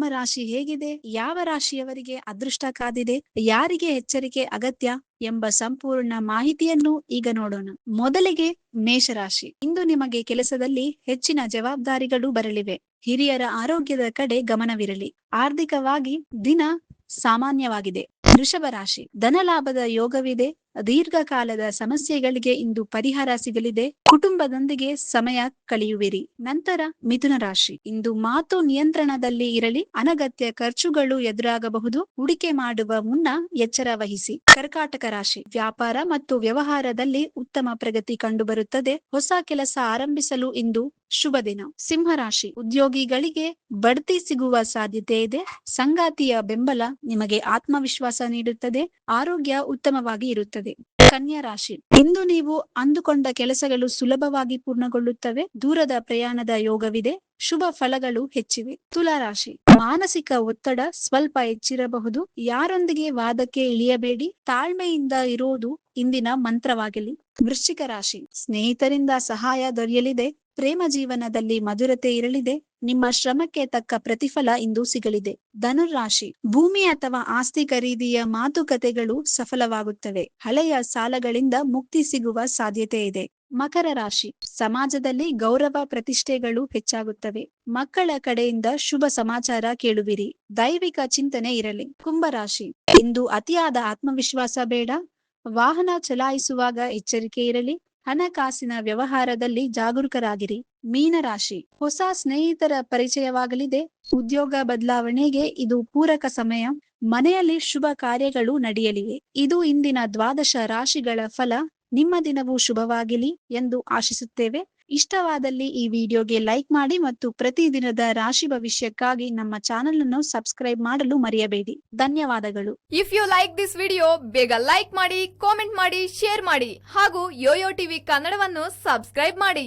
ನಿಮ್ಮ ರಾಶಿ ಹೇಗಿದೆ, ಯಾವ ರಾಶಿಯವರಿಗೆ ಅದೃಷ್ಟ ಕಾದಿದೆ, ಯಾರಿಗೆ ಎಚ್ಚರಿಕೆ ಅಗತ್ಯ ಎಂಬ ಸಂಪೂರ್ಣ ಮಾಹಿತಿಯನ್ನು ಈಗ ನೋಡೋಣ. ಮೊದಲಿಗೆ ಮೇಷರಾಶಿ. ಇಂದು ನಿಮಗೆ ಕೆಲಸದಲ್ಲಿ ಹೆಚ್ಚಿನ ಜವಾಬ್ದಾರಿಗಳು ಬರಲಿವೆ. ಹಿರಿಯರ ಆರೋಗ್ಯದ ಕಡೆ ಗಮನವಿರಲಿ. ಆರ್ಥಿಕವಾಗಿ ದಿನ ಸಾಮಾನ್ಯವಾಗಿದೆ. ವೃಷಭ ರಾಶಿ. ಧನಲಾಭದ ಯೋಗವಿದೆ. ದೀರ್ಘಕಾಲದ ಸಮಸ್ಯೆಗಳಿಗೆ ಇಂದು ಪರಿಹಾರ ಸಿಗಲಿದೆ. ಕುಟುಂಬದೊಂದಿಗೆ ಸಮಯ ಕಳೆಯುವಿರಿ. ನಂತರ ಮಿಥುನ ರಾಶಿ. ಇಂದು ಮಾತು ನಿಯಂತ್ರಣದಲ್ಲಿ ಇರಲಿ. ಅನಗತ್ಯ ಖರ್ಚುಗಳು ಎದುರಾಗಬಹುದು. ಹೂಡಿಕೆ ಮಾಡುವ ಮುನ್ನ ಎಚ್ಚರ ವಹಿಸಿ. ಕರ್ಕಾಟಕ ರಾಶಿ. ವ್ಯಾಪಾರ ಮತ್ತು ವ್ಯವಹಾರದಲ್ಲಿ ಉತ್ತಮ ಪ್ರಗತಿ ಕಂಡುಬರುತ್ತದೆ. ಹೊಸ ಕೆಲಸ ಆರಂಭಿಸಲು ಇಂದು ಶುಭ ದಿನ. ಸಿಂಹರಾಶಿ. ಉದ್ಯೋಗಿಗಳಿಗೆ ಬಡ್ತಿ ಸಿಗುವ ಸಾಧ್ಯತೆ ಇದೆ. ಸಂಗಾತಿಯ ಬೆಂಬಲ ನಿಮಗೆ ಆತ್ಮವಿಶ್ವಾಸ ನೀಡುತ್ತದೆ. ಆರೋಗ್ಯ ಉತ್ತಮವಾಗಿ ಇರುತ್ತದೆ. ಕನ್ಯಾ ರಾಶಿ. ಇಂದು ನೀವು ಅಂದುಕೊಂಡ ಕೆಲಸಗಳು ಸುಲಭವಾಗಿ ಪೂರ್ಣಗೊಳ್ಳುತ್ತವೆ. ದೂರದ ಪ್ರಯಾಣದ ಯೋಗವಿದೆ. ಶುಭ ಫಲಗಳು ಹೆಚ್ಚಿವೆ. ತುಲಾ ರಾಶಿ. ಮಾನಸಿಕ ಒತ್ತಡ ಸ್ವಲ್ಪ ಹೆಚ್ಚಿರಬಹುದು. ಯಾರೊಂದಿಗೆ ವಾದಕ್ಕೆ ಇಳಿಯಬೇಡಿ. ತಾಳ್ಮೆಯಿಂದ ಇರೋದು ಇಂದಿನ ಮಂತ್ರವಾಗಲಿ. ವೃಶ್ಚಿಕ ರಾಶಿ. ಸ್ನೇಹಿತರಿಂದ ಸಹಾಯ ದೊರೆಯಲಿದೆ. ಪ್ರೇಮ ಜೀವನದಲ್ಲಿ ಮಧುರತೆ ಇರಲಿದೆ. ನಿಮ್ಮ ಶ್ರಮಕ್ಕೆ ತಕ್ಕ ಪ್ರತಿಫಲ ಇಂದು ಸಿಗಲಿದೆ. ಧನುರಾಶಿ. ಭೂಮಿ ಅಥವಾ ಆಸ್ತಿ ಖರೀದಿಯ ಮಾತುಕತೆಗಳು ಸಫಲವಾಗುತ್ತವೆ. ಹಳೆಯ ಸಾಲಗಳಿಂದ ಮುಕ್ತಿ ಸಿಗುವ ಸಾಧ್ಯತೆ ಇದೆ. ಮಕರ ರಾಶಿ. ಸಮಾಜದಲ್ಲಿ ಗೌರವ ಪ್ರತಿಷ್ಠೆಗಳು ಹೆಚ್ಚಾಗುತ್ತವೆ. ಮಕ್ಕಳ ಕಡೆಯಿಂದ ಶುಭ ಸಮಾಚಾರ ಕೇಳುವಿರಿ. ದೈವಿಕ ಚಿಂತನೆ ಇರಲಿ. ಕುಂಭರಾಶಿ. ಇಂದು ಅತಿಯಾದ ಆತ್ಮವಿಶ್ವಾಸ ಬೇಡ. ವಾಹನ ಚಲಾಯಿಸುವಾಗ ಎಚ್ಚರಿಕೆ ಇರಲಿ. ಹಣಕಾಸಿನ ವ್ಯವಹಾರದಲ್ಲಿ ಜಾಗರೂಕರಾಗಿರಿ. ಮೀನರಾಶಿ. ಹೊಸ ಸ್ನೇಹಿತರ ಪರಿಚಯವಾಗಲಿದೆ. ಉದ್ಯೋಗ ಬದಲಾವಣೆಗೆ ಇದು ಪೂರಕ ಸಮಯ. ಮನೆಯಲ್ಲಿ ಶುಭ ಕಾರ್ಯಗಳು ನಡೆಯಲಿವೆ. ಇದು ಇಂದಿನ 12 ರಾಶಿಗಳ ಫಲ. ನಿಮ್ಮ ದಿನವೂ ಶುಭವಾಗಿಲಿ ಎಂದು ಆಶಿಸುತ್ತೇವೆ. ಇಷ್ಟವಾದಲ್ಲಿ ಈ ವಿಡಿಯೋಗೆ ಲೈಕ್ ಮಾಡಿ ಮತ್ತು ಪ್ರತಿದಿನದ ರಾಶಿ ಭವಿಷ್ಯಕ್ಕಾಗಿ ನಮ್ಮ ಚಾನೆಲ್ ಅನ್ನು ಸಬ್ಸ್ಕ್ರೈಬ್ ಮಾಡಲು ಮರೆಯಬೇಡಿ. ಧನ್ಯವಾದಗಳು. If you like this video, ಬೇಗ ಲೈಕ್ ಮಾಡಿ, ಕಾಮೆಂಟ್ ಮಾಡಿ, ಶೇರ್ ಮಾಡಿ ಹಾಗೂ ಯೋಯೋ ಟಿವಿ ಕನ್ನಡವನ್ನು ಸಬ್ಸ್ಕ್ರೈಬ್ ಮಾಡಿ.